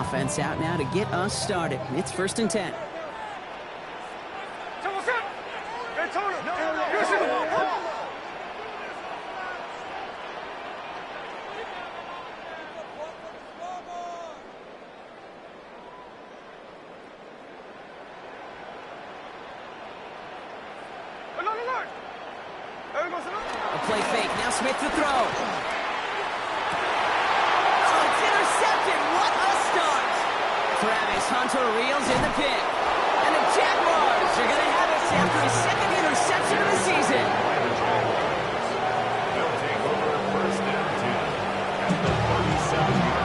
Offense out now to get us started. It's 1st and 10. A play fake. Now Smith to throw. Oh, it's intercepted. What a start. Travis Hunter reels in the pick. And the Jaguars are going to have it after his 2nd interception of the season. They'll take over 1st and 10 at the 37.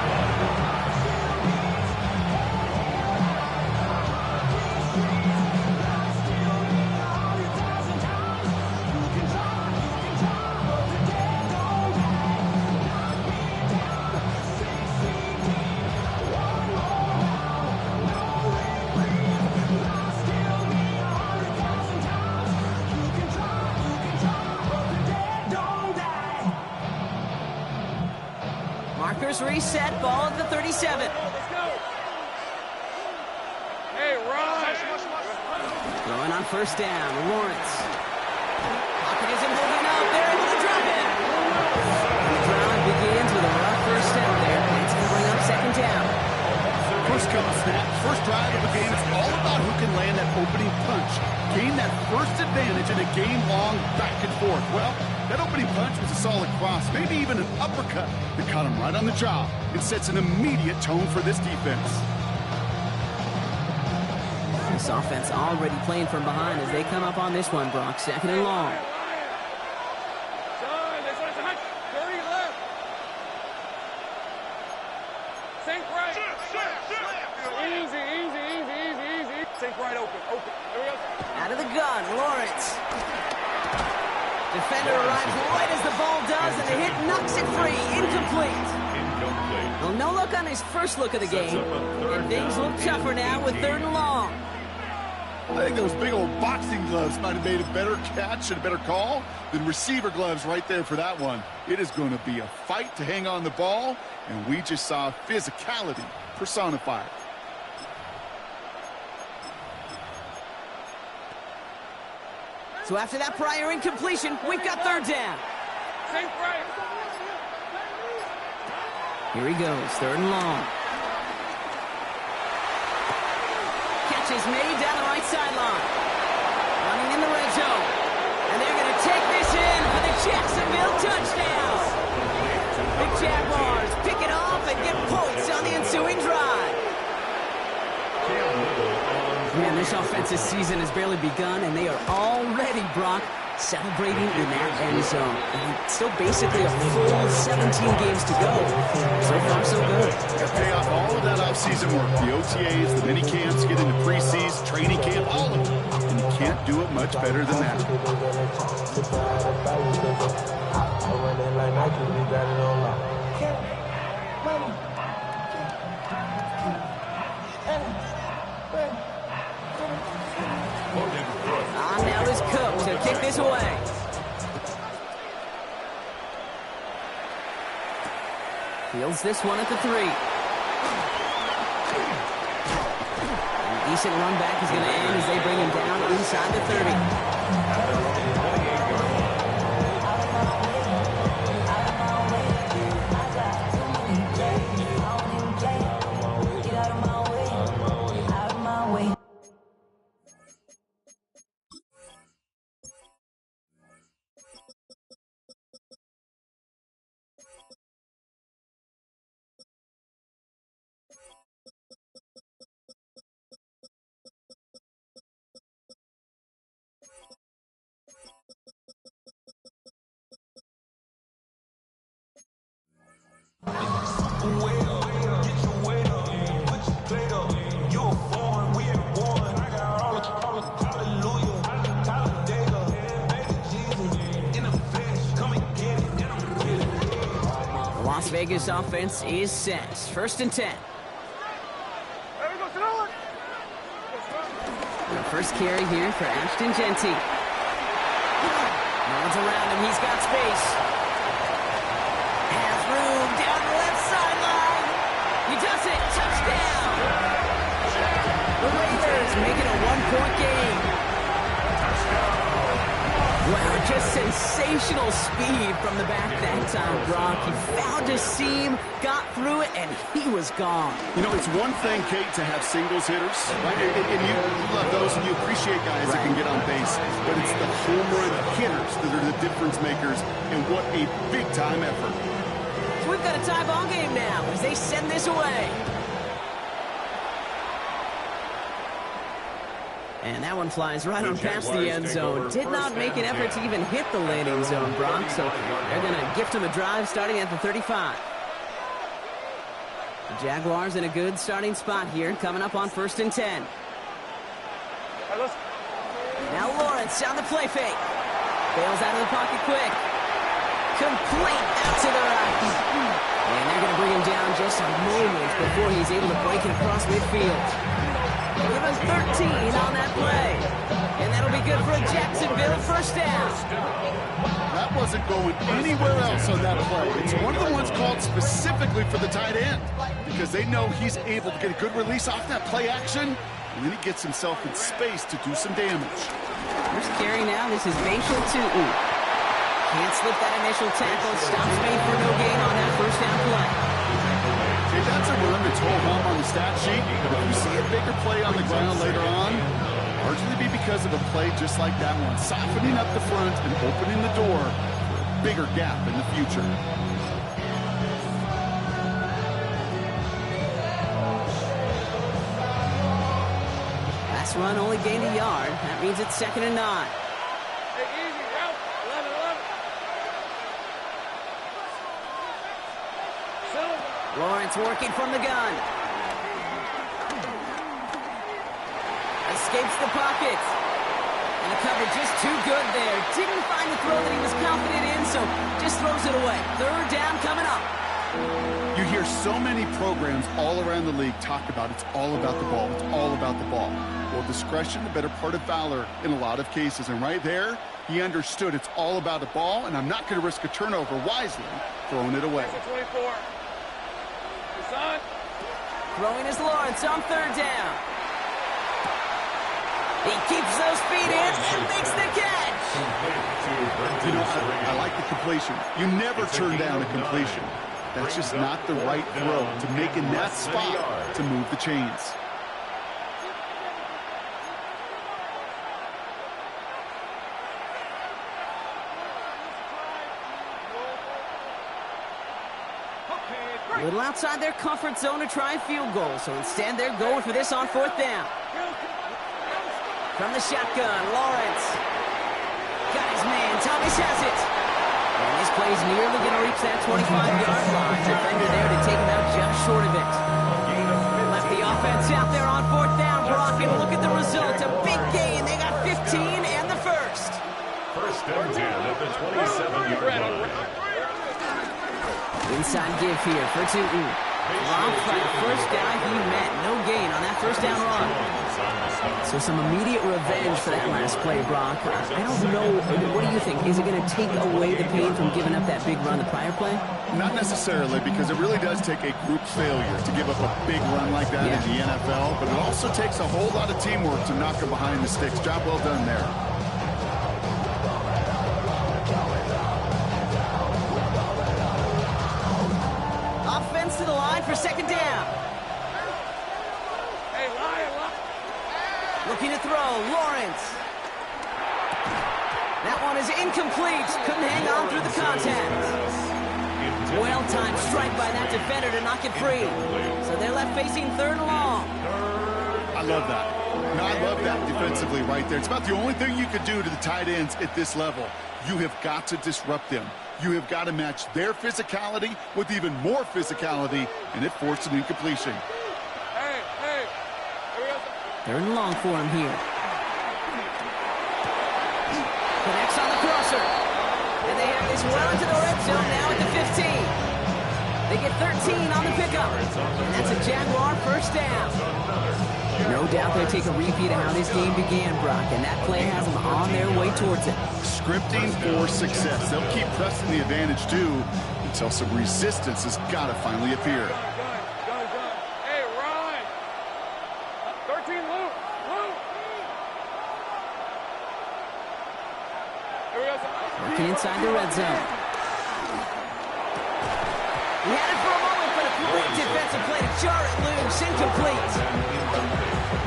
Markers reset, ball at the 37. Hey, Ron! Throwing on 1st down, Lawrence. Pocket isn't moving up, they're able to drop it. And the drive begins with a rough 1st down there. It's going to bring up 2nd down. First come snap, first drive of the game. It's all about who can land that opening punch. Gain that first advantage in a game-long back and forth. Well, that opening punch was a solid cross, maybe even an uppercut that caught him right on the job. It sets an immediate tone for this defense. This offense already playing from behind as they come up on this one, Brock. 2nd and long. Sink right. Easy. Sink right open. There we go. Out of the gun, Lawrence. Defender arrives right as the ball does, and the hit knocks it free. Incomplete. Well, no look on his first look of the game. And things look tougher now with 3rd and long. I think those big old boxing gloves might have made a better catch and a better call than receiver gloves right there for that one. It is going to be a fight to hang on the ball, and we just saw physicality personified. So after that prior incompletion, we've got 3rd down. Sink right. Here he goes, 3rd and long. Catch is made down the right sideline. Running in the red zone. And they're going to take this in for the Jacksonville touchdown. The Jaguars pick it off and get points on the ensuing drive. Man, this offensive season has barely begun, and they are already, Brock, celebrating in that end zone. And still basically a full 17 games to go. So far, so good. Got to pay off all of that offseason work. The OTAs, the mini camps, get into preseason, training camp, all of it. And you can't do it much better than that. Now is Cook to kick this away. Fields this one at the 3. A decent run back is going to end as they bring him down inside the 30. Las Vegas offense is set. 1st and 10. The first carry here for Ashton Genty. No one's around him. He's got space. Has room down the left sideline. He does it. Touchdown. just sensational speed from the back that time, Brock. He found a seam, got through it, and he was gone. You know, it's one thing, Kate, to have singles hitters, right? And you love those and you appreciate guys that can get on base. But it's the home run hitters that are the difference makers, and what a big-time effort. So we've got a tie ball game now as they send this away. And that one flies right on past the end zone. Did not make an effort to even hit the landing zone, Brock. So they're going to gift him a drive starting at the 35. The Jaguars in a good starting spot here, coming up on 1st and 10. Now Lawrence on the play fake. Bails out of the pocket quick. Complete out to the right. And they're going to bring him down just a moment before he's able to break it across midfield. Even 13 on that play. And that'll be good for a Jacksonville first down. That wasn't going anywhere else on that play. It's one of the ones called specifically for the tight end because they know he's able to get a good release off that play action, and then he gets himself in space to do some damage. First carry now. This is Bashal Tootin. Can't slip that initial tackle. Stops made for no gain on that first down play. Okay, that's a run that's hold home on the stat sheet, but if you see a bigger play on the ground later on, largely be because of a play just like that one, softening up the front and opening the door for a bigger gap in the future. Last run only gained a yard. That means it's 2nd and 9. Hey, easy, route. 11. Lawrence working from the gun. Escapes the pocket. And the coverage just too good there. Didn't find the throw that he was confident in, so just throws it away. 3rd down coming up. You hear so many programs all around the league talk about it's all about the ball. It's all about the ball. Well, discretion, the better part of valor in a lot of cases. And right there, he understood it's all about the ball, and I'm not going to risk a turnover wisely, throwing it away. 24. Son. Throwing is Lawrence on 3rd down. He keeps those feet in and makes the catch. You know, I like the completion. You never turn down a completion. That's just not the right throw to make in that spot to move the chains. A little outside their comfort zone to try a field goal, so instead they're going for this on 4th down. From the shotgun, Lawrence. Got his man, Thomas has it. And this play's nearly going to reach that 25-yard line. Defender there to take him out just short of it. Left the offense out there on 4th down, Brock, and look at the result. A big gain. They got 15 and the first. 1st and 10 at the 27-yard line. Inside give here for Tootin. Robbed by the first guy he met. No gain on that 1st down run. So some immediate revenge for that last play, Brock. I don't know. What do you think? Is it going to take away the pain from giving up that big run the prior play? Not necessarily, because it really does take a group failure to give up a big run like that in the NFL. But it also takes a whole lot of teamwork to knock him behind the sticks. Job well done there. Offense to the line for 2nd down. Hey, Lion. Looking to throw, Lawrence. That one is incomplete. Couldn't hang on through the contact. Well-timed strike by that defender to knock it free. So they're left facing 3rd and long. I love that. No, I love that defensively right there. It's about the only thing you could do to the tight ends at this level. You have got to disrupt them. You have got to match their physicality with even more physicality, and it forced an incompletion. Hey. 3rd and long for him here. Connects on the crosser. And they have this well into the red zone now at the 15. They get 13 on the pickup. And that's a Jaguar 1st down. No doubt they'll take a repeat of how this game began, Brock, and that play has them on their way towards it. Scripting for success. They'll keep pressing the advantage, too, until some resistance has got to finally appear. Gun. Hey, Ryan. 13, Luke. Here we go. Working inside the red zone. He had it for a moment, but a great defensive play to jar it loose. Incomplete.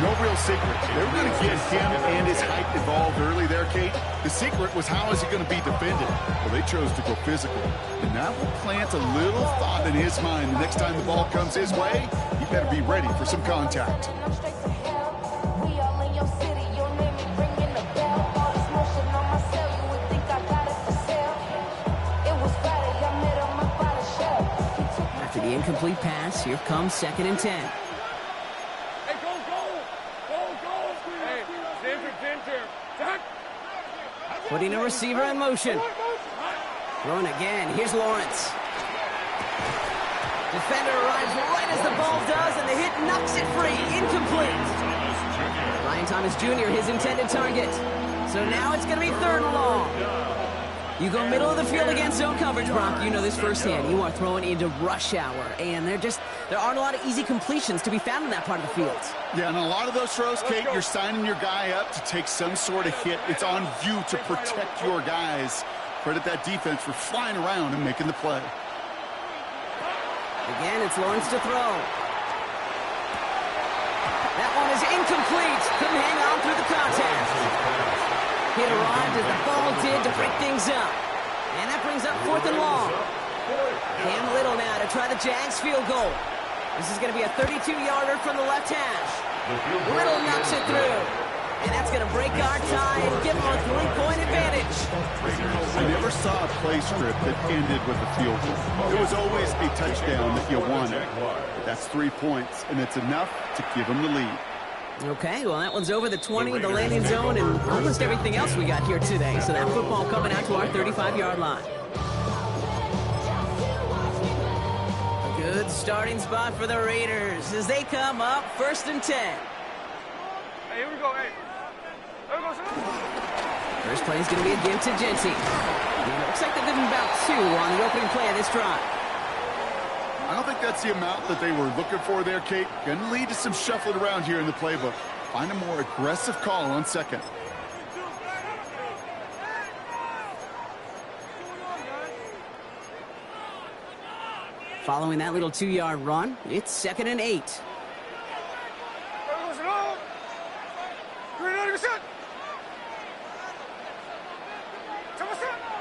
No real secret. They were going to get him and his height involved early there, Kate. The secret was how is he going to be defended? Well, they chose to go physical. And that will plant a little thought in his mind. The next time the ball comes his way, he better be ready for some contact. After the incomplete pass, here comes 2nd and 10. Hey, go! Hey, Ginger. Jack. Putting a receiver in motion. Throwing again. Here's Lawrence. Defender arrives right as the ball does, and the hit knocks it free. Incomplete. Ryan Thomas Jr., his intended target. So now it's going to be 3rd and long. You go middle of the field against zone coverage, Brock. You know this firsthand. You are throwing into rush hour, and there aren't a lot of easy completions to be found in that part of the field. Yeah, and a lot of those throws, Kate, you're signing your guy up to take some sort of hit. It's on you to protect your guys. Credit that defense for flying around and making the play. Again, it's Lawrence to throw. That one is incomplete. Couldn't hang on through the contact. Hit arrived as the ball did to break things up. And that brings up 4th and long. Cam Little now to try the Jags field goal. This is going to be a 32-yarder from the left hash. Little knocks it through. And that's going to break our tie and give them a 3-point advantage. I never saw a play script that ended with a field goal. It was always a touchdown that you wanted. That's 3 points, and it's enough to give them the lead. Okay, well, that one's over the 20, the landing zone, and almost everything else we got here today. So that football coming out to our 35-yard line. A good starting spot for the Raiders as they come up 1st and 10. Hey, here we go. Hey. There we go, First play is going to be again to Genty. And it looks like they're giving about 2 on the opening play of this drive. I don't think that's the amount that they were looking for there, Kate. Going to lead to some shuffling around here in the playbook. Find a more aggressive call on 2nd. Following that little 2-yard run, it's 2nd and 8.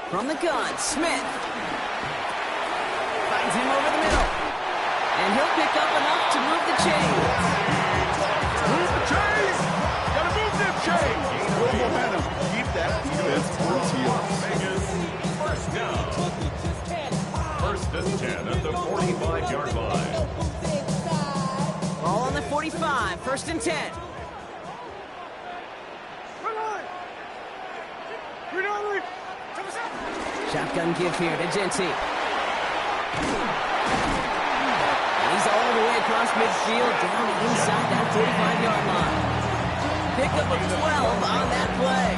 From the gun, Smith. Finds him over the middle. And he'll pick up enough to move the chains. Move the chains! Gotta move them chains! Good momentum. Keep that defense towards heels. Vegas, first down. 1st and 10 at the 45-yard line. Ball on the 45, 1st and 10. Shotgun give here to Genty. He's all the way across midfield, down inside that 45-yard line. Pickup of 12 on that play.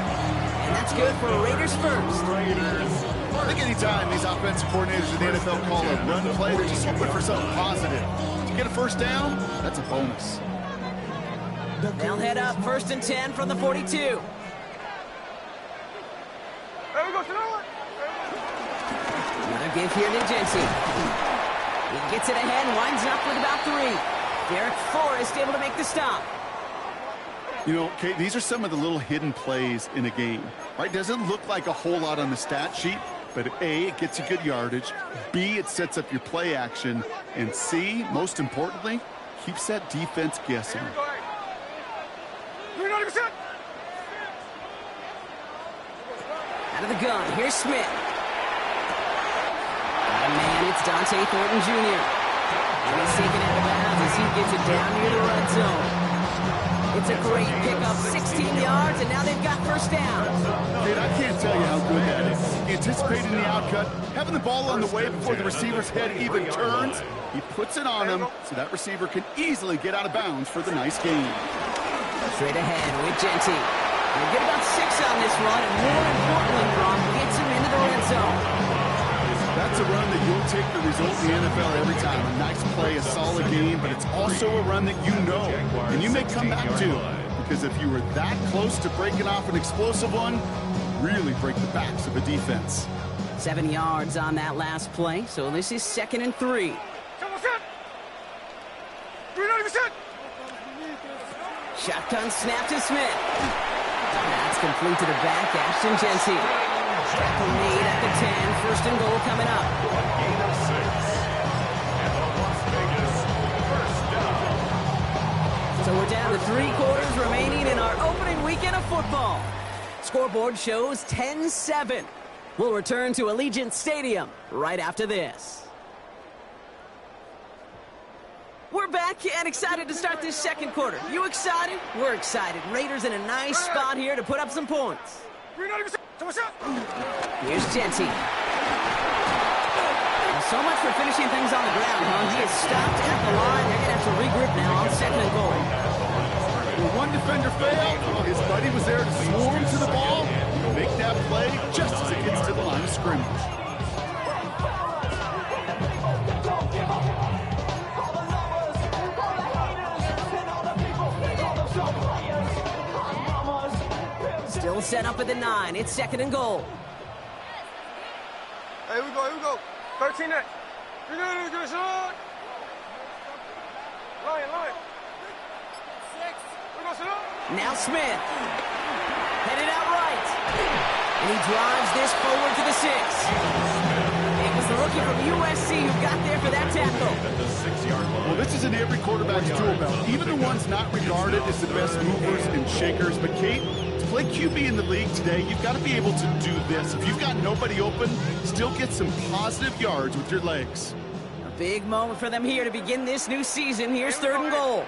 And that's good for Raiders first. I think anytime these offensive coordinators in the NFL call a run play, they're just hoping for something positive. To get a 1st down, that's a bonus. They'll head up 1st and 10 from the 42. There we go, Another give here to Genty. He gets it ahead and winds up with about 3. Derek Forrest able to make the stop. You know, Kate, these are some of the little hidden plays in a game. Right? Doesn't look like a whole lot on the stat sheet, but A, it gets you good yardage. B, it sets up your play action. And C, most importantly, keeps that defense guessing. Out of the gun, here's Smith. And man, it's Dante Thornton Jr. And he's taking it out of bounds as he gets it down near the red zone. It's a great pickup, 16 yards, and now they've got 1st down. Kate, I can't tell you how good that is. Anticipating the outcut, having the ball on the way before the receiver's head even turns. He puts it on him so that receiver can easily get out of bounds for the nice gain. Straight ahead with Genty. He'll get about 6 on this run, and more importantly, Brock gets him into the red zone. That's a run that you'll take the result in the NFL every time. A nice play, a solid game, but it's also a run that you know, and you may come back to. Because if you were that close to breaking off an explosive one, really break the backs of a defense. 7 yards on that last play, so this is 2nd and 3. Shotgun snap to Smith. That's complete to the back, Ashton Jency. Tackle made at the 10, 1st and goal coming up. Gain of 6. And the Las Vegas first down. So we're down to 3 quarters remaining in our opening weekend of football. Scoreboard shows 10-7. We'll return to Allegiant Stadium right after this. We're back and excited to start this 2nd quarter. You excited? We're excited. Raiders in a nice spot here to put up some points. Here's Jency. Well, so much for finishing things on the ground, huh? He is stopped at the line. They're going to have to regroup now on 2nd and goal. When one defender failed, his buddy was there to swarm to the ball and make that play just as it gets to the line of scrimmage. Still set up at the 9. It's 2nd and goal. Hey, here we go. 13 net. Good shot. Lion. Now Smith. Headed out right. And he drives this forward to the 6. It was the rookie from USC who got there for that tackle. At the 6-yard line. Well, this is in every quarterback's tool belt. Even the ones not regarded as the best movers and shakers. But Kate, to play QB in the league today, you've got to be able to do this. If you've got nobody open, still get some positive yards with your legs. A big moment for them here to begin this new season. Here's 3rd and goal.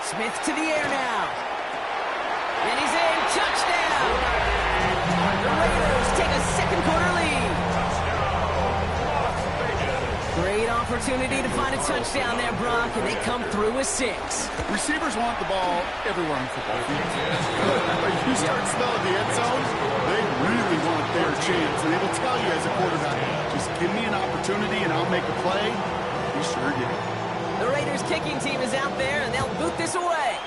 Smith to the air now. And he's in. Touchdown! The Raiders take a 2nd quarter lead. Great opportunity to find a touchdown there, Brock, and they come through with 6. Receivers want the ball everywhere on the football field. But if you start smelling the end zone, they really want their chance. And they will tell you as a quarterback, just give me an opportunity and I'll make a play. He sure did. The Raiders kicking team is out there, and they'll boot this away.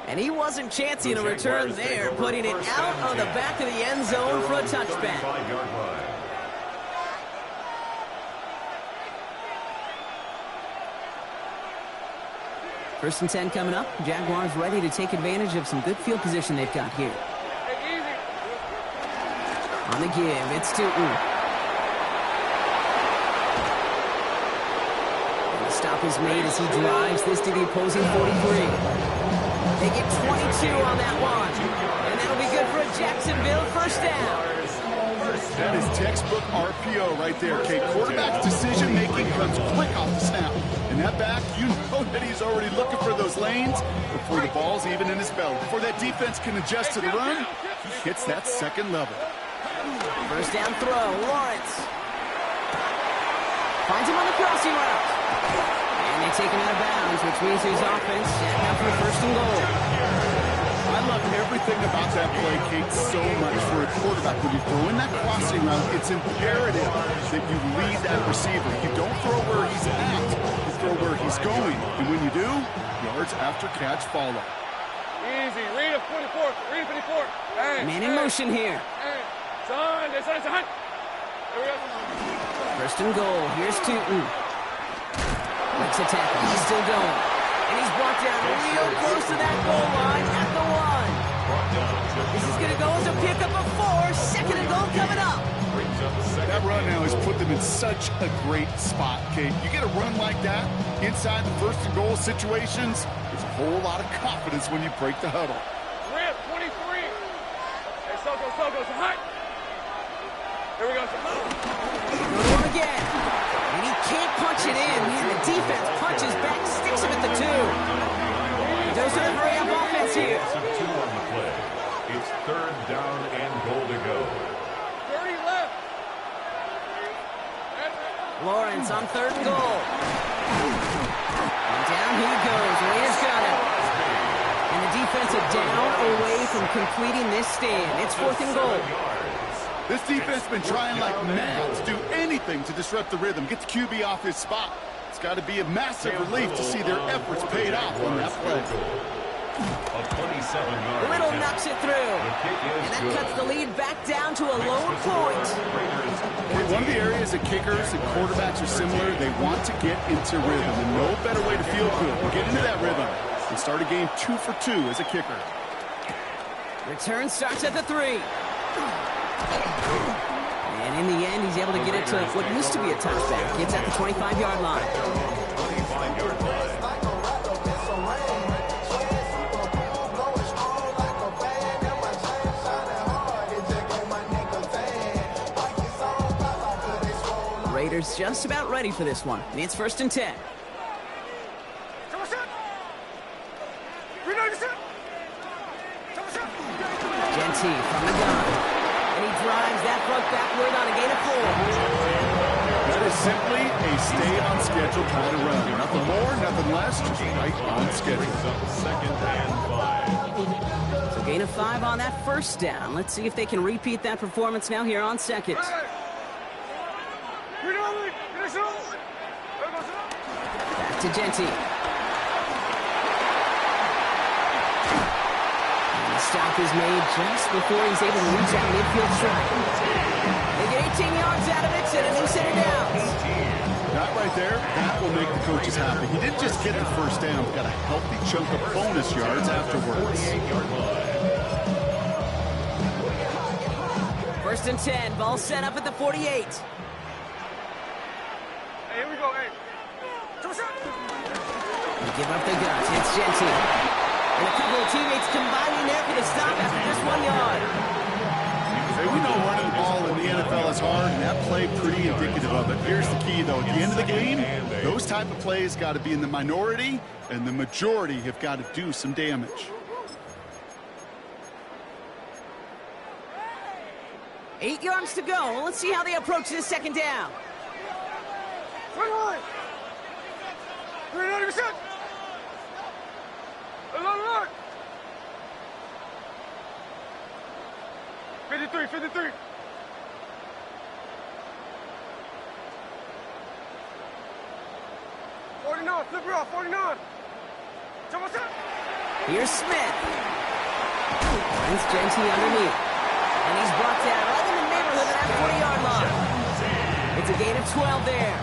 And he wasn't chancing a return there, putting it out of the back of the end zone for a touchback. 5-yard line. First and 10 coming up. Jaguars ready to take advantage of some good field position they've got here. On the give, it's Tootin. And the stop is made as he drives this to the opposing 43. They get 22 on that one. And that'll be good for a Jacksonville first down. That is textbook RPO right there, Kate. Quarterback's decision-making comes quick off the snap. And that back, you know that he's already looking for those lanes before the ball's even in his belly. Before that defense can adjust to the run, he hits that 2nd level. First down throw, Lawrence. Finds him on the crossing route. And they take him out of bounds, which means his offense set up for 1st and goal. I love everything about that play, Kate, so much for a quarterback. When you throw in that crossing route, it's imperative that you lead that receiver. You don't throw where he's at, you throw where he's going. And when you do, yards after catch follow. Easy. Read a 44. Read a 54. Hey, Man in motion here. Hey. Son. There we go. 1st and goal. Here's Tootin. Makes a tackle. He's still going. And he's brought down real close to that goal line at the 1. This is going to go as a pickup of 4. 2nd and goal coming up. That run now has put them in such a great spot, Kate. You get a run like that inside the 1st and goal situations, there's a whole lot of confidence when you break the huddle. Rip, 23. Hey, Soko, so hot. Here we go. Go to him again. And he can't punch it in. The defense punches back, sticks him at the 2. There's a hurry up offense here. 2 on the play. It's 3rd down and goal to go. 30 left. Lawrence on 3rd and goal. And down he goes. Raiders got him. And the defense are down away from completing this stand. It's 4th and goal. This defense has been trying like mad to do anything to disrupt the rhythm, get the QB off his spot. It's got to be a massive relief to see their efforts paid off on that play. Little knocks it through, and that cuts the lead back down to a lower point. One of the areas that kickers and quarterbacks are similar, they want to get into rhythm, and no better way to feel good than get into that rhythm and start a game 2 for 2 as a kicker. Return starts at the 3. And in the end, he's able to get it to what used to be a touchback. It's at the 25-yard line. 25-yard line. Raiders just about ready for this one. It's 1st and 10. Genty from the gun. And he drives that front backward on a gain of 4. That is simply a stay-on-schedule kind of run. Nothing more, nothing less, just right on schedule. So gain of 5 on that 1st down. Let's see if they can repeat that performance now here on 2nd. Back to Genty. And the stop is made just before he's able to reach that midfield strike. They get 18 yards out of it and a new set of downs. That right there, that will make the coaches happy. He didn't just get the 1st down, but got a healthy chunk of bonus yards afterwards. 1st and 10, ball set up at the 48. Hey, here we go, hey. They give up the guns. It's Genty. And a couple of teammates combining there for the stop after just 1 yard. Hey, we know running the ball in the NFL is hard, and that play pretty indicative of it. Here's the key, though. At the end of the game, those type of plays got to be in the minority, and the majority have got to do some damage. 8 yards to go. Well, let's see how they approach this 2nd down. 53. Flip it off, 49. Here's Smith. Finds Genty underneath. And he's brought down right in the neighborhood of that 40-yard line. It's a gain of 12 there.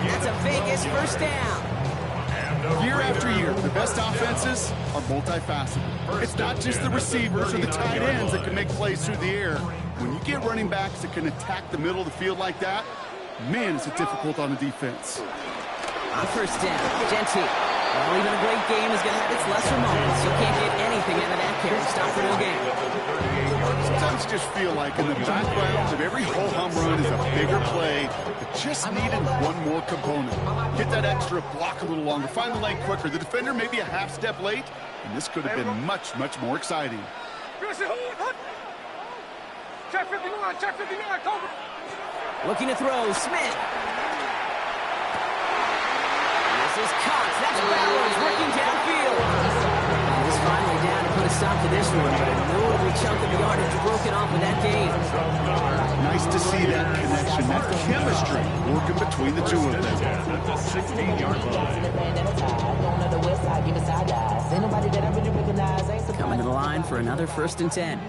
That's a Vegas 1st down. Year after year, the best offenses are multifaceted. It's not just the receivers or the tight ends that can make plays through the air. When you get running backs that can attack the middle of the field like that, man, is it difficult on the defense. On 1st down, Genty. Well, even a great game is going to have its lesser moments. You can't get anything out of that carry. Stop for no gain. Sometimes you just feel like in the background of every whole home run is a bigger play that just needed one more component. Get that extra block a little longer, find the lane quicker. The defender may be a half step late, and this could have been much, much more exciting. Check 59, Cobra. Looking to throw, Smith. This is Cox. That's Bowers working downfield. He's finally down to put a stop to this one, but a notable chunk of the yardage broken off with that game. Nice to see that connection, that chemistry working between the two of them. 16-yard line. Coming to the line for another 1st and 10. Hey,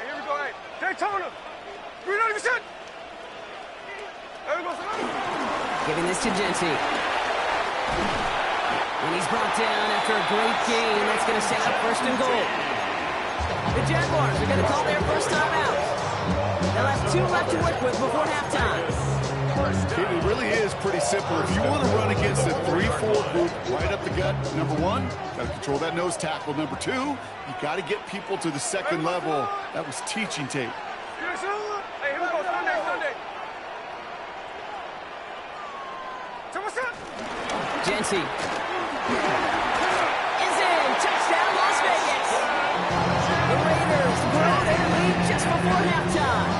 here we go, hey. Daytona. 390%. There we go, Giving this to Genty. And he's brought down after a great gain. That's going to set up 1st and goal. The Jaguars are going to call their first time out. They'll have 2 left to work with before halftime. It really is pretty simple. If you want to run against a 3-4 group right up the gut, number 1, got to control that nose tackle. Number 2, you got to get people to the 2nd level. That was teaching tape. Hey, here we go, Sunday. Genty. Is in. Touchdown, Las Vegas. The Raiders grow their lead just before halftime.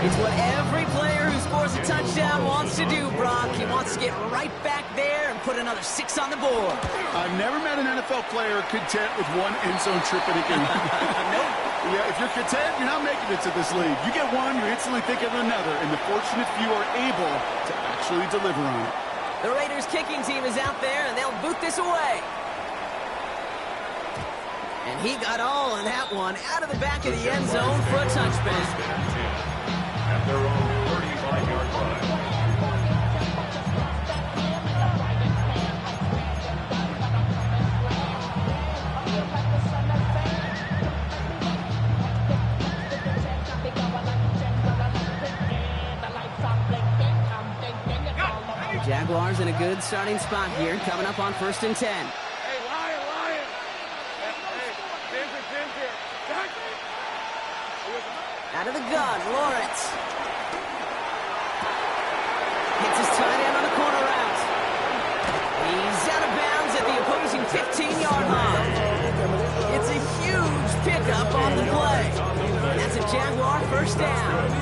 It's what every player who scores a touchdown wants to do, Brock. He wants to get right back there and put another 6 on the board. I've never met an NFL player content with 1 end zone trip in a game. Nope. Yeah, if you're content, you're not making it to this league. You get one, you're instantly thinking of another, and the fortunate few are able to actually deliver on it. The Raiders' kicking team is out there, and they'll boot this away. And he got all of that one out of the back of the end zone for a touchback. At their own 35-yard line. Jaguars in a good starting spot here, coming up on 1st and 10. Hey, Lion. Hey, Ginger. Out of the gun, Lawrence. Hits his tight end on the corner route. He's out of bounds at the opposing 15-yard line. It's a huge pickup on the play. And that's a Jaguar first down.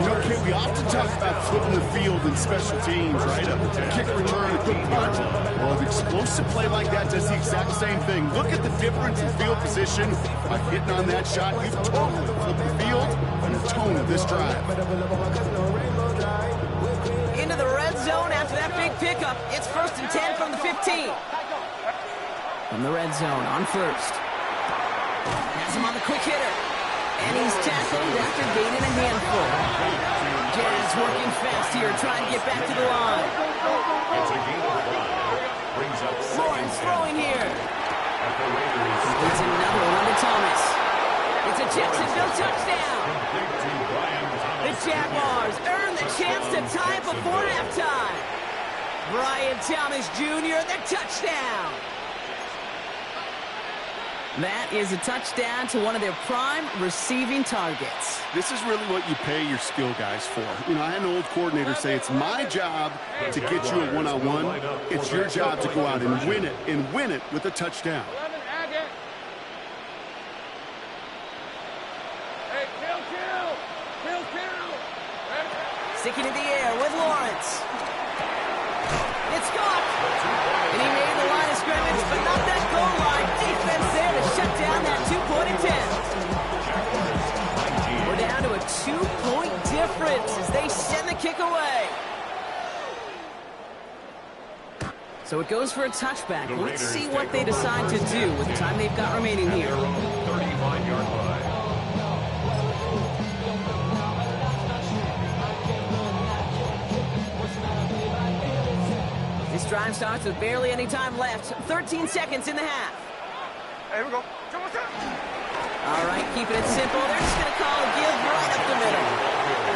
You know, Kid, we often talk about flipping the field in special teams, right? A kick return, a good punch. Well, an explosive play like that does the exact same thing. Look at the difference in field position. By hitting on that shot, you've totally flipped the field and the tone of this drive. Into the red zone after that big pickup. It's 1st and 10 from the 15. From the red zone on 1st. Has him on the quick hitter. And he's tackled after gaining a handful. Jags working fast here, trying to get back to the line. It's a game of 5. Brings up Lawrence throwing here. at the Raiders. It's another one to Thomas. It's a Jacksonville touchdown. The Jaguars earn the chance to tie it before halftime. Brian Thomas Jr., the touchdown. That is a touchdown to one of their prime receiving targets. This is really what you pay your skill guys for. You know, I had an old coordinator say it's my job to get you a one-on-one. It's your job to go out and win it with a touchdown. 11, Agate. Hey, kill. Sticking in the air with Lawrence. It's caught. And he made the line of scrimmage, but not that goal line. Defense there to shut down that two-point attempt. We're down to a 2-point difference as they send the kick away. So it goes for a touchback. Let's see what they decide to do with the time they've got remaining here. 35-yard line. This drive starts with barely any time left. 13 seconds in the half. Hey, here we go. All right, keeping it simple. They're just going to call a give right up the middle.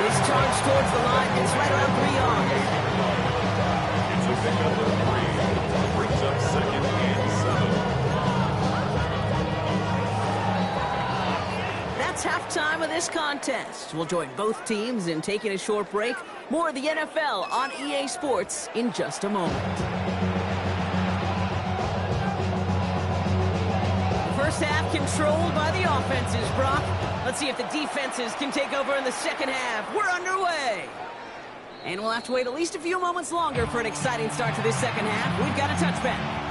This charge towards the line is right around 3 yards. It's a pick up of 3. Brings up 2nd and 7. That's halftime of this contest. We'll join both teams in taking a short break. More of the NFL on EA Sports in just a moment. First half controlled by the offenses, Brock. Let's see if the defenses can take over in the second half. We're underway. And we'll have to wait at least a few moments longer for an exciting start to this second half. We've got a touchback.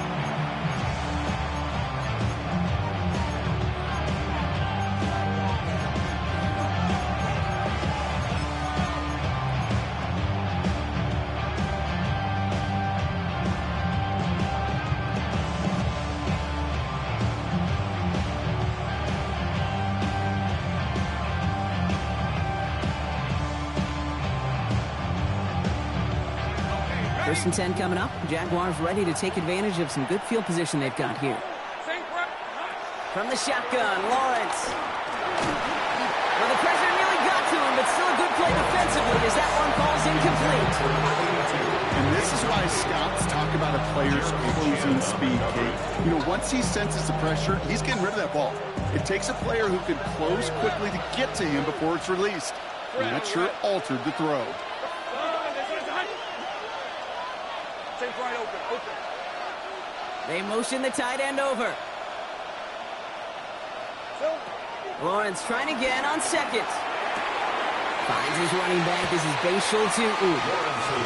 First and 10 coming up. Jaguars ready to take advantage of some good field position they've got here. From the shotgun, Lawrence. Well, the pressure nearly got to him, but still a good play defensively as that one falls incomplete. And this is why scouts talk about a player's closing speed, Kate. You know, once he senses the pressure, he's getting rid of that ball. It takes a player who can close quickly to get to him before it's released. And that sure altered the throw. Right open. They motion the tight end over. Lawrence trying again on second. Finds his running back. This is Bashul to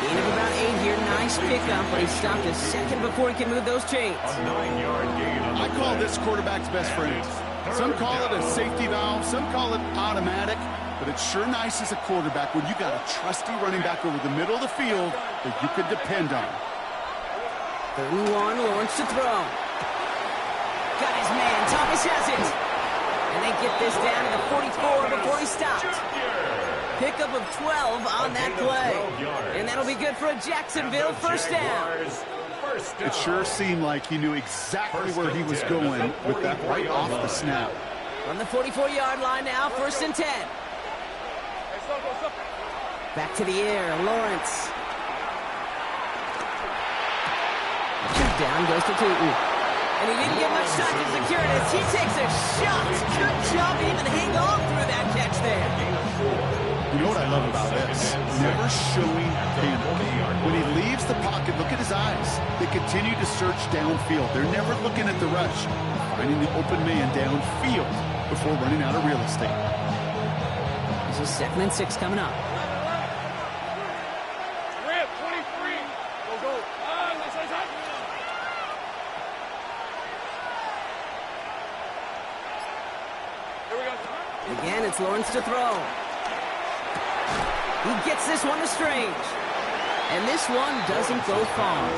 Gain of about 8 here. Nice pickup, but he stopped a second before he can move those chains. A 9-yard gain. I call this quarterback's best friend. Some call it a safety valve, some call it automatic, but it's sure nice as a quarterback when you got a trusty running back over the middle of the field that you can depend on. 31, Lawrence to throw. Got his man, Thomas has it. And they get this down to the 44 before he stopped. Pickup of 12 on that play. And that'll be good for a Jacksonville first down. It sure seemed like he knew exactly where he was going with that right off the snap. From the 44-yard line now, 1st and 10. Back to the air, Lawrence. Down goes to Tootin. And he didn't get much time to secure it as he takes a shot. Good job to even hang on through that catch there. You know what I love about this? Never showing panic. When he leaves the pocket, look at his eyes. They continue to search downfield. They're never looking at the rush. Finding the open man downfield before running out of real estate. This is 2nd and 6 coming up. Rip, 23. Go. Here we go. Again, it's Lawrence to throw. He gets this one to Strange. And this one doesn't go far.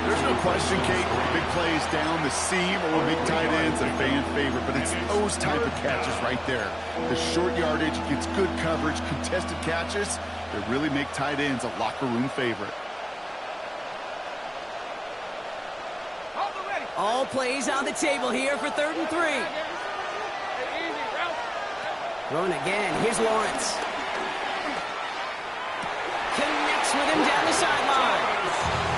There's no question, Kate. Big plays down the seam or will make tight ends a fan favorite, but it's those type of catches right there. The short yardage gets good coverage, contested catches that really make tight ends a locker room favorite. All plays on the table here for 3rd and 3. Throwing again. Here's Lawrence. Connects with him down the sideline.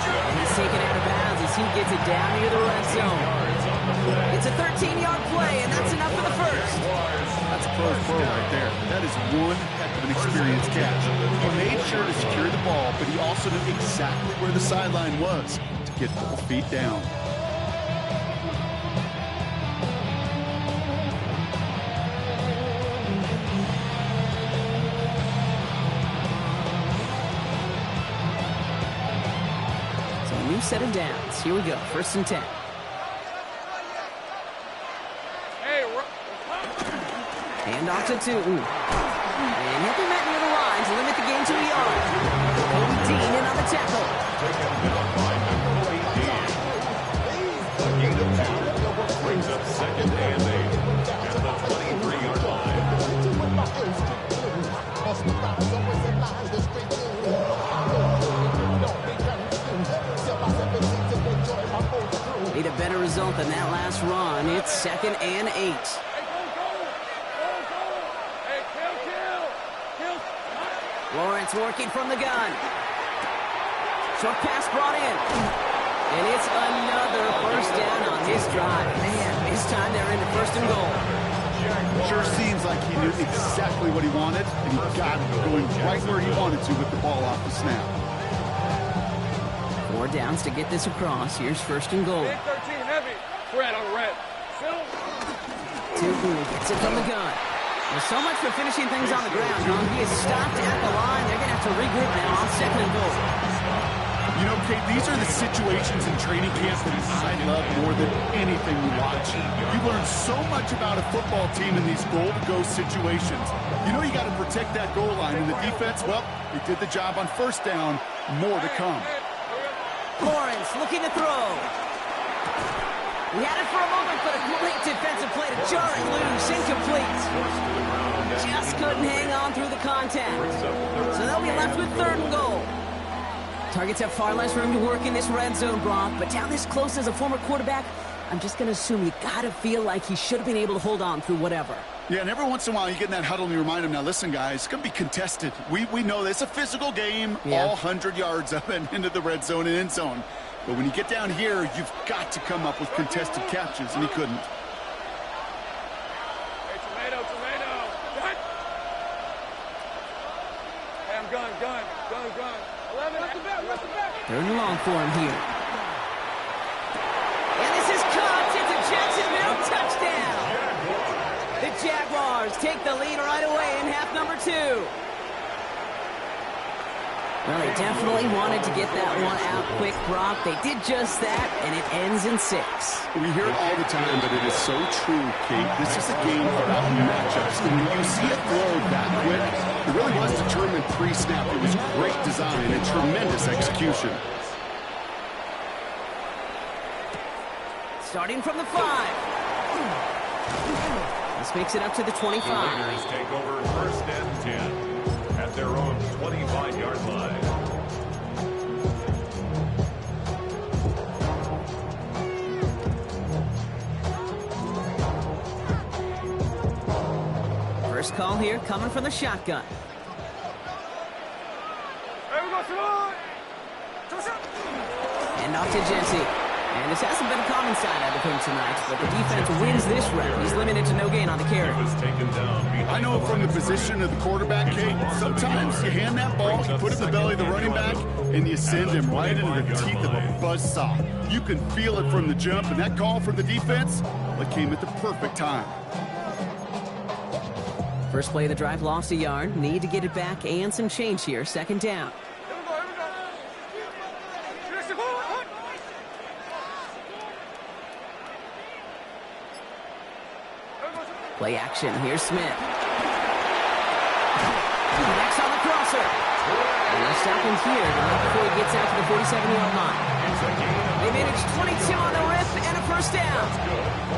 And he's taken out of bounds as he gets it down near the red zone. It's a 13-yard play, and that's enough for the first. That's a pro's pro right there. That is one heck of an experienced catch. He made sure to secure the ball, but he also knew exactly where the sideline was to get both feet down. Set of downs. Here we go. 1st and 10. Hand off to Tootin. And he'll be met near the line to limit the game to a yard. Cody Dean in on the tackle. Brings up 2nd and 8 at the 23-yard line. Need a better result than that last run. It's 2nd and 8. Lawrence working from the gun. Short pass brought in. And it's another first down on his drive. Man, this time they're into 1st and goal. Sure seems like he knew exactly what he wanted, and he got it going right where he wanted to with the ball off the snap. 4 downs to get this across. Here's 1st and goal. Big 13 heavy. Red on red. Tootin gets it from the gun. Well, so much for finishing things on the ground, huh? He is stopped at the line. They're going to have to regroup now on 2nd and goal. You know, Kate, these are the situations in training camp that I love more than anything we watch. You learn so much about a football team in these goal-to-go situations. You know you got to protect that goal line, and the defense, well, they did the job on 1st down. More to come. Lawrence looking to throw. He had it for a moment, but a great defensive play to jar it loose. Incomplete. Just couldn't hang on through the contact. So they'll be left with 3rd and goal. Targets have far less room to work in this red zone, Brock, but down this close as a former quarterback, I'm just going to assume you got to feel like he should have been able to hold on through whatever. Yeah, and every once in a while you get in that huddle and you remind him, now listen, guys, it's going to be contested. We know this. It's a physical game, all 100 yards up and into the red zone and end zone. But when you get down here, you've got to come up with contested catches, and he couldn't. Hey, tomato. What? Hey, I'm gun. 11. Rest the back. 3rd and long for him here. And this is caught. It's a Jacksonville touchdown. The Jaguars take the lead right away in half number 2. Well, they definitely wanted to get that one out quick, Brock. They did just that, and it ends in 6. We hear it all the time, but it is so true, Kate. This is a game about matchups. And when you see it throw that quick, it really was determined pre-snap. It was great design and tremendous execution. Starting from the 5. This makes it up to the 25. The Raiders take over 1st and 10 at their own 25-yard line. First call here coming from the shotgun. And off to Jesse. And this hasn't been a common side out of him tonight, but the defense wins this round. He's limited to no gain on the carry. Was taken down I know from the position of the quarterback, Kate, sometimes you hand that ball, you put it in the belly of the running back, and you send him right into the teeth of a buzzsaw. You can feel it from the jump, and that call from the defense, that came at the perfect time. First play of the drive lost a yard. Need to get it back and some change here. 2nd down. Play action. Here's Smith. Next on the crosser. And they'll stop him here before he gets out to the 47-yard line. They managed 22 on the rip and a first down.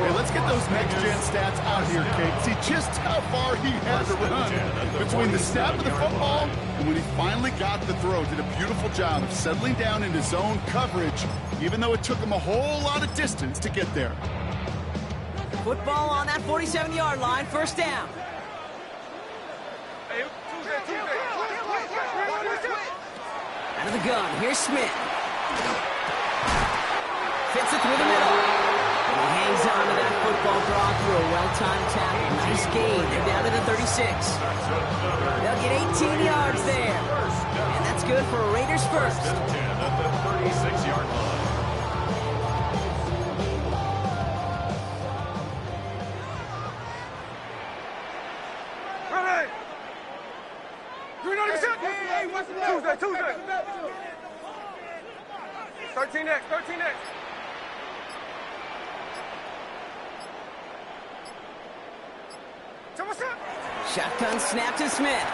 Hey, let's get those next-gen stats out here, Kate. See just how far he had to run between the snap of the football and when he finally got the throw. Did a beautiful job of settling down into zone coverage, even though it took him a whole lot of distance to get there. Football on that 47-yard line. First down. Out of the gun. Here's Smith. Fits it through the middle. And he hangs on to that football draw through a well-timed tackle. Nice gain. They're down to the 36. They'll get 18 yards there. And that's good for a Raiders first. 10 at the 36-yard line. Tuesday. 13 next. Shotgun snap to Smith.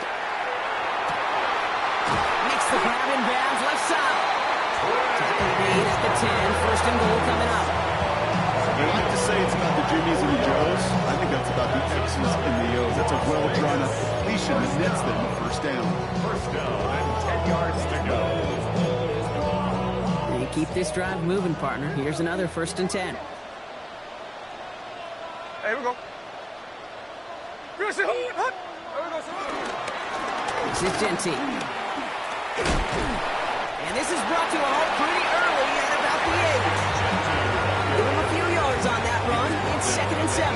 Makes the grab in bounds left side. Tackle made at the 10. 1st and goal coming up. I like to say it's about the Jimmies and the Joes. I think that's about the X's and the O's. That's a well-drawn-up completion that nets them a first down. First down and 10 yards to go. And you keep this drive moving, partner. Here's another 1st and 10. Hey, we go. This is Genty. And this is brought to a halt pretty early at about the 8. Give him a few yards on that run. It's 2nd and 7.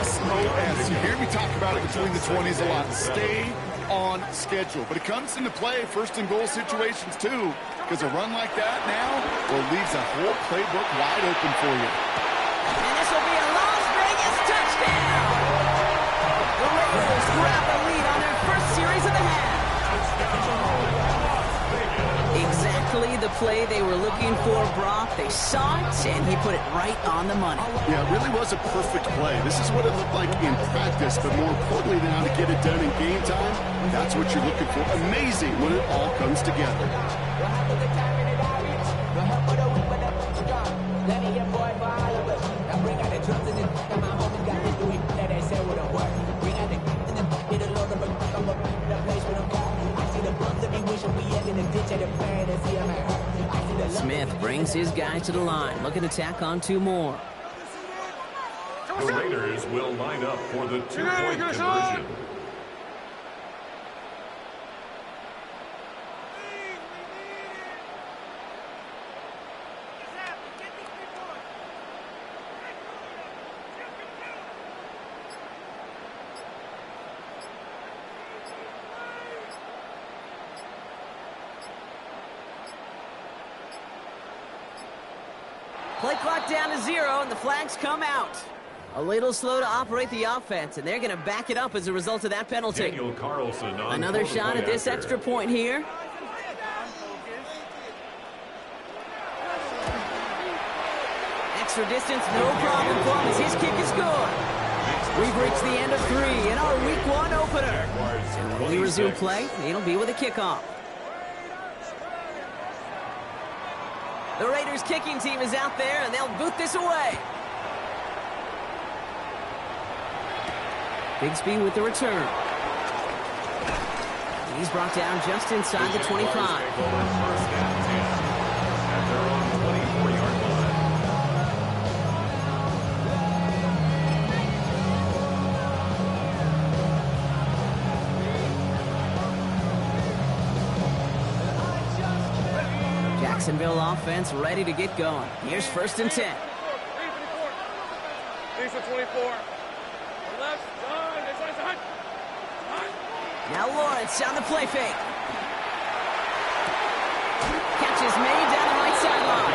SOS. You hear me talk about it between the 20s a lot. Stay on schedule. But it comes into play 1st and goal situations too. Because a run like that now, well, leaves a whole playbook wide open for you. And this will be a Las Vegas touchdown. The Raiders grab the lead on their first series of the half. Exactly the play they were looking for, Brock. They saw it, and he put it right on the money. Yeah, it really was a perfect play. This is what it looked like in practice, but more importantly now to get it done in game time, that's what you're looking for. Amazing when it all comes together. Smith brings his guy to the line, looking to tack on 2 more. The Raiders will line up for the 2-point conversion. Play clock down to 0, and the flags come out. A little slow to operate the offense, and they're going to back it up as a result of that penalty. Daniel Carlson on Another for the shot play at this after. extra point here. Extra distance, no problem for him as his kick is good. We've reached the end of 3 in our Week 1 opener. And when we resume play, it'll be with a kickoff. The Raiders kicking team is out there, and they'll boot this away. Bigsby with the return. He's brought down just inside the 25. First and 10 at their own 24-yard line. Jacksonville offense ready to get going. Here's 1st and 10. These are 24. Left, done. Now Lawrence on the play fake. Catch is made down the right sideline.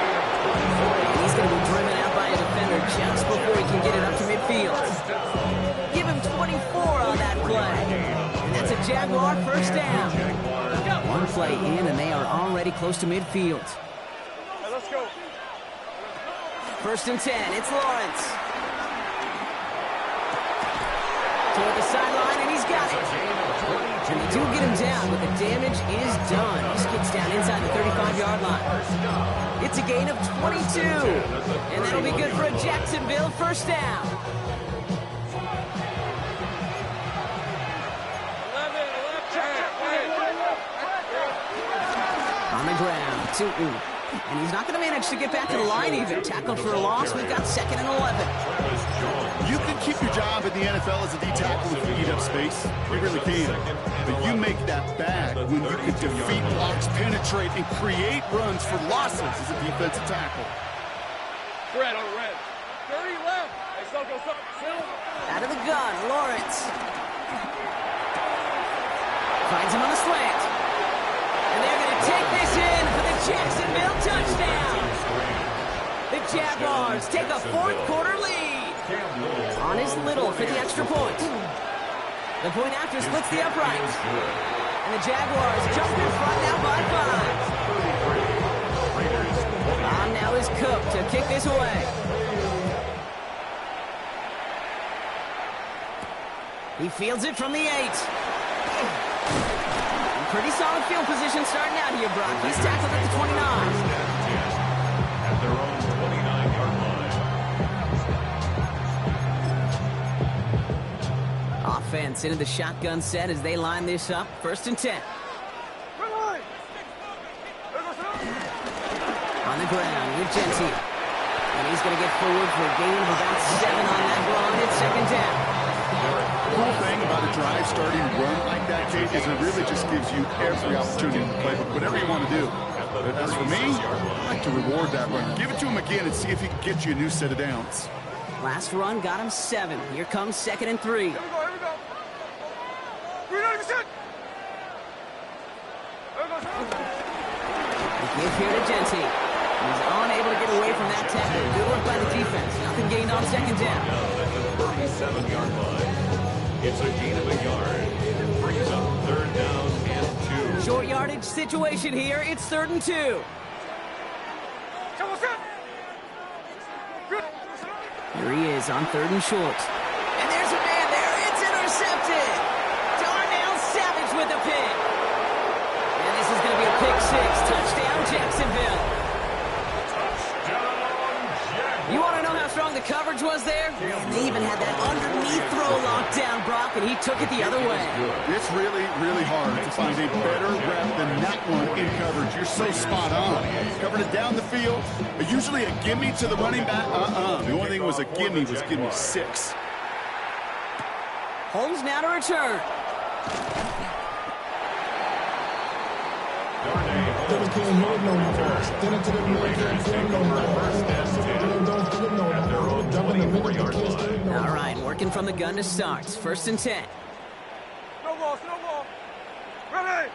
He's going to be driven out by a defender just before he can get it up to midfield. Give him 24 on that play. And that's a Jaguar first down. One play in, and they are already close to midfield. Hey, let's go. 1st and 10. It's Lawrence. Toward the sideline, and he's got it. And they do get him down, but the damage is done. He skids down inside the 35-yard line. It's a gain of 22. And that'll be good for a Jacksonville first down. 11, On the ground, Tootin. And he's not going to manage to get back to the line even. Tackled for a loss. We've got 2nd and 11. You can keep your job in the NFL as a D tackle if you eat up space. You really can. But you make that bad when you can defeat blocks, penetrate, and create runs for losses as a defensive tackle. Red on red. 30 left. Hey, Soko, Out of the gun, Lawrence. Finds him on the slant. And they're going to take this in for the Jacksonville touchdown. The Jaguars take a 4th quarter lead. On is Little for the extra point. The point after splits the uprights. And the Jaguars jump in front now by 5. On now is Cook to kick this away. He fields it from the 8. Pretty solid field position starting out here, Brock. He's tackled at the 29. At their own 29-yard line. Offense into the shotgun set as they line this up. 1st and 10. On the ground with Gentile. And he's going to get forward for a gain of about 7 on that run. It's 2nd down. The cool thing about a drive starting run like that, Kate, is it really just gives you every opportunity to play whatever you want to do. But as for me, I like to reward that run. Give it to him again and see if he can get you a new set of downs. Last run got him 7. Here comes 2nd and 3. Here we go. 390%. The give here to Gentile. He's unable to get away from that tackle. Good work by the defense. Nothing gained on 2nd down. At the 37-yard line. It's a gain of a yard. It brings up 3rd down and 2. Short yardage situation here. It's 3rd and 2. Here he is on 3rd and short. And there's a man there. It's intercepted. Darnell Savage with the pick. And this is going to be a pick 6. Touchdown, Jacksonville. You want to know how strong the coverage was there? And they even had that underneath throw locked down, Brock, and he took it the other way. It's really, really hard to find a better rep than that one in coverage. You're so spot on. Covered it down the field. Usually a gimme to the running back. The only thing was a gimme 6. Holmes now to return. All right, working from the gun to start. 1st and 10. No ball. Ready.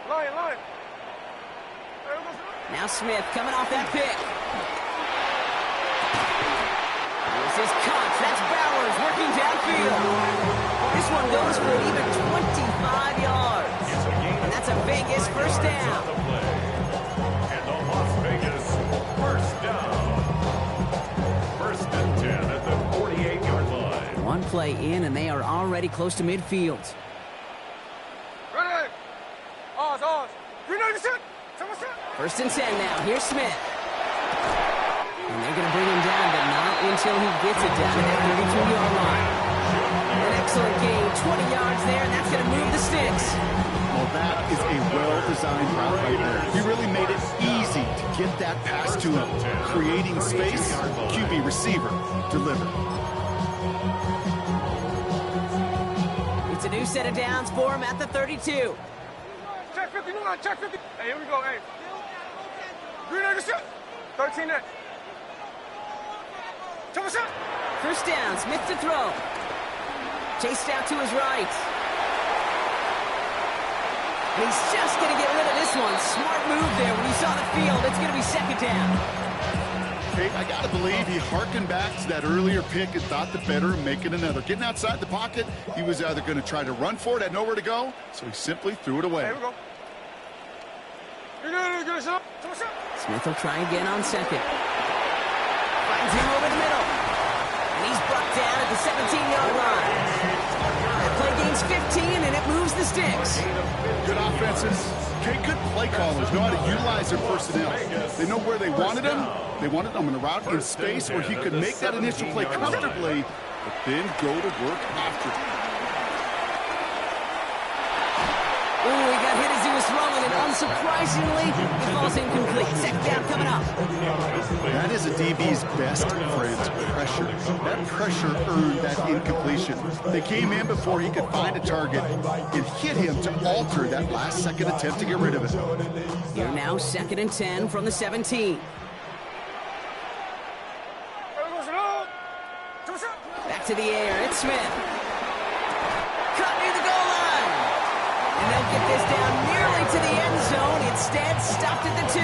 Line. Now Smith coming off that pick. is caught. That's Bowers working downfield. This one goes for an even 25 yards. And that's a Vegas first down. And the Las Vegas first down. First and 10 at the 48-yard line. One play in, and they are already close to midfield. Ready? Oz. First and 10 now. Here's Smith. And they're going to bring him down, but not until he gets it down to that 32-yard line. An excellent gain, 20 yards there, and that's going to move the sticks. Well, that is a well-designed route right there. He really made it easy to get that pass to him. Creating space, QB receiver, deliver. It's a new set of downs for him at the 32. Check 59, check 50. Hey, here we go, hey. Green egg shot. 13 next. First down, Smith to throw. Chased out to his right. And he's just going to get rid of this one. Smart move there when he saw the field. It's going to be second down. Hey, I got to believe he hearkened back to that earlier pick and thought the better of making another. Getting outside the pocket, he was either going to try to run for it, had nowhere to go, so he simply threw it away. Here we go. You're good, shot. Smith will try again on second. Finds him over the middle. And he's brought down at the 17-yard line. That play gains 15, and it moves the sticks. Good offenses. Okay, good play callers know how to utilize their personnel. They know where they wanted him. They wanted him in a route in space where he could make that initial play comfortably, but then go to work after. Oh, he got hit as he was throwing, and unsurprisingly, he falls incomplete. Second down coming up. That is a DB's best friend, pressure. That pressure earned that incompletion. They came in before he could find a target and hit him to alter that last-second attempt to get rid of it. Here now, second and 10 from the 17. Back to the air, it's Smith. Cut near the goal line. And they'll get this down nearly to the end zone. Instead, stopped at the 2.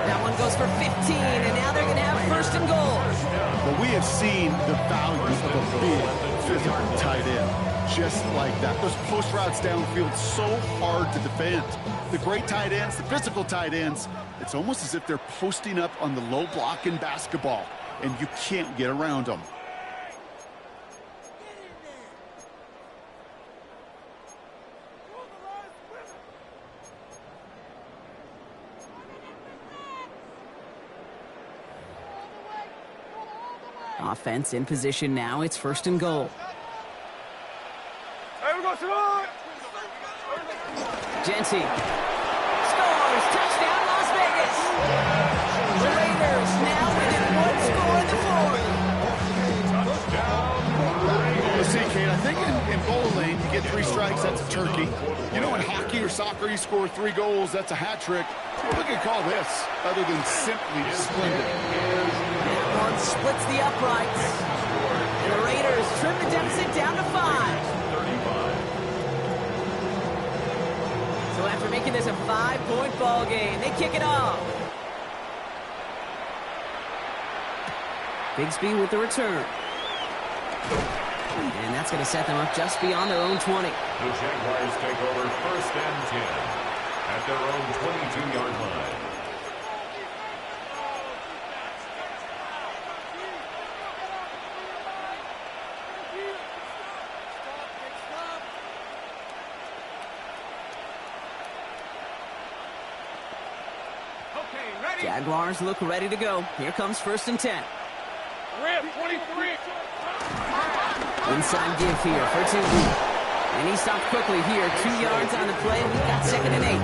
That one goes for 15, and now they're going to have first and goal. Well, we have seen the value of a big, physical tight end. Just like that. Those post routes downfield, so hard to defend. The great tight ends, the physical tight ends, it's almost as if they're posting up on the low block in basketball, and you can't get around them. Offense in position now. It's first and goal. Hey, we go, Simone! Jency scores. Touchdown, Las Vegas. The Raiders now within one score in the fourth. Let's see, Kate, I think in bowling, you get 3 strikes, that's a turkey. You know, in hockey or soccer, you score 3 goals, that's a hat trick. What can you call this other than simply splendid? That one splits the uprights. And the Raiders trim the deficit down to 5. So after making this a 5-point ball game, they kick it off. Bigsby with the return. And that's going to set them up just beyond their own 20. The Jaguars take over first and 10 at their own 22-yard line. Jaguars look ready to go. Here comes first and 10. Rip, 23. Inside give here for 2. And he stopped quickly here. 2 yards on the play. We've got second and 8.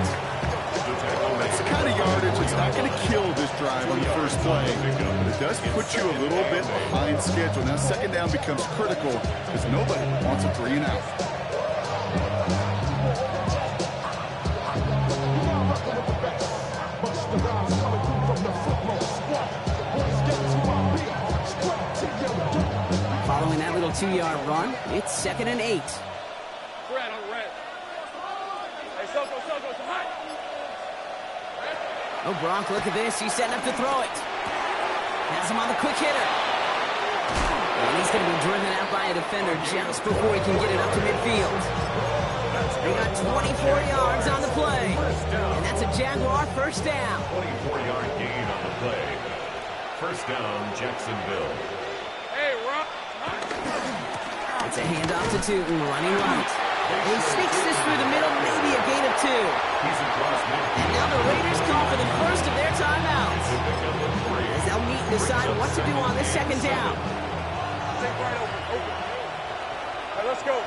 That's the kind of yardage that's not going to kill this drive on the first play. But it does put you a little bit behind schedule. Now second down becomes critical because nobody wants a 3 and out. Following that little 2-yard run, it's second and 8. Red on red. Hey, Soko, it's hot. Oh, Gronk, look at this. He's setting up to throw it. Has him on the quick hitter. And he's going to be driven out by a defender just before he can get it up to midfield. They got 24 yards on the play. And that's a Jaguar first down. 24-yard gain on the play. First down, Jacksonville. Hey, Rob. It's a handoff to Tootin, running right. And he sneaks this through the middle, maybe a gain of 2. He's across midfield. And now the Raiders call for the first of their timeouts. As they'll meet and decide what to do on this second down. Take right open. Hey, let's go.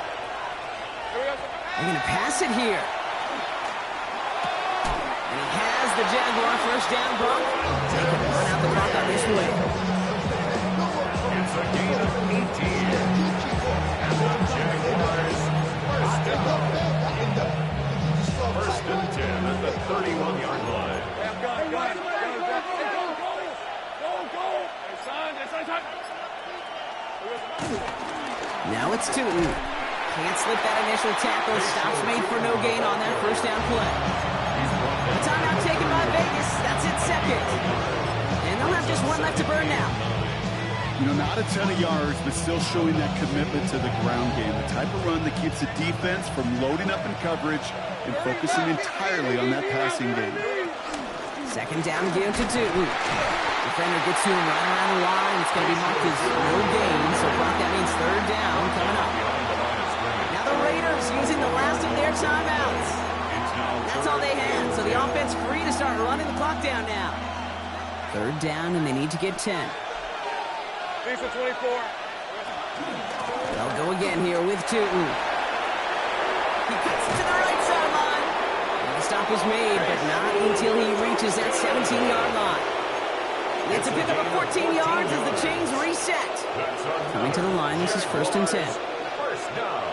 They're going to pass it here. And he has the Jaguar first down, Bronk. They can run out the clock on this way. It's a gain of 18. And the Jaguars first down. First and 10 at the 31-yard line. Go. Hey, son. Now it's Tootin. Can't slip that initial tackle. Stops made for no gain on that first down play. The timeout taken by Vegas. That's its second. And they'll have just one left to burn now. You know, not a ton of yards, but still showing that commitment to the ground game. The type of run that keeps the defense from loading up in coverage and focusing entirely on that passing game. Second down again to Tootin. Defender gets to him right around the line. It's going to be marked as no gain. So that means third down coming up. Now the Raiders using the last of their timeouts. That's all they had. So the offense free to start running the clock down now. Third down, and they need to get 10. These are 24. They'll go again here with Tootin. He cuts it to the right sideline. And the stop is made, but not until he reaches that 17-yard line. It's a pick up of 14 yards as the chains reset. Coming to the line, this is first and 10. First down.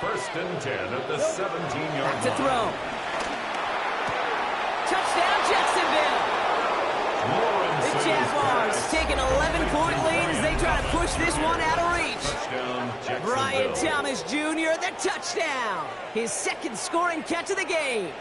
First and 10 at the 17-yard line. Back to throw. Touchdown, Jacksonville. The Jaguars take an 11-point lead as they try to push this one out of reach. Brian Thomas Jr., the touchdown. His second scoring catch of the game.